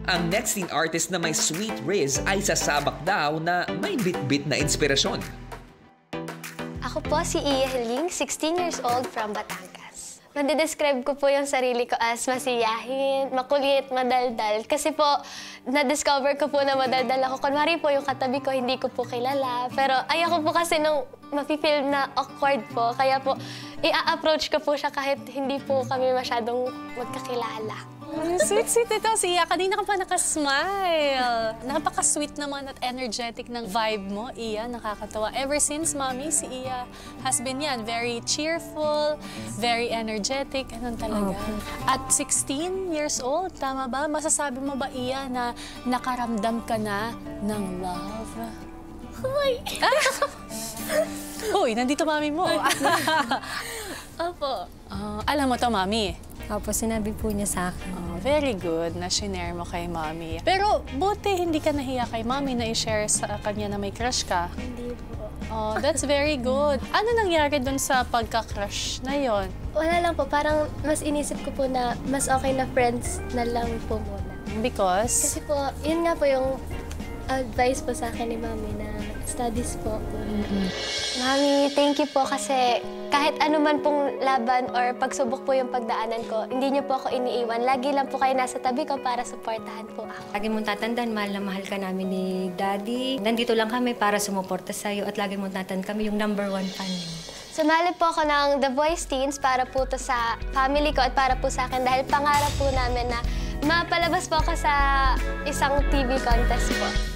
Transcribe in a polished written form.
Ang next teen artist na may sweet riz ay sasabak daw na may bit-bit na inspirasyon. Ako po si Iya Heling, 16 years old from Batangas. Nadidescribe ko po yung sarili ko as masiyahin, makulit, madaldal. Kasi po, na-discover ko po na madaldal ako. Kunwari po yung katabi ko, hindi ko po kilala. Pero ayoko po kasi nung mafe-feel na awkward po. Kaya po, i-approach ko po siya kahit hindi po kami masyadong magkakilala. Sweet ito, Sia. Kanina ka pa nakasmile. Napaka-sweet naman at energetic ng vibe mo, Iya. Nakakatawa. Ever since, Mami, si Iya has been yan. Very cheerful, very energetic. Anong talaga? At 16 years old, tama ba? Masasabi mo ba, Iya, na nakaramdam ka na ng love? Hoy! Hoy, nandito Mami mo. Opo. Alam mo to, Mami. Opo, sinabi po niya sa akin. Oh, very good na shinare mo kay Mami. Pero buti hindi ka nahiya kay Mami na i-share sa kanya na may crush ka. Hindi po. Oh, that's very good. Ano nangyari dun sa pagka-crush na yon? Wala lang po. Parang mas inisip ko po na mas okay na friends na lang po muna. Because? Kasi po, yun nga po yung advice po sa akin ni Mami na studies po. Mami, thank you po kasi kahit ano man pong laban or pagsubok po yung pagdaanan ko, hindi niyo po ako iniiwan. Lagi lang po kayo nasa tabi ko para suportahan po ako. Lagi mong tatandaan, mahal na mahal ka namin ni Daddy. Nandito lang kami para sumuporta sa'yo at lagi mong tatandaan kami yung #1 fan mo. Sumali po ako ng The Voice Teens para po to sa family ko at para po sa akin dahil pangarap po namin na mapalabas po ako sa isang TV contest po.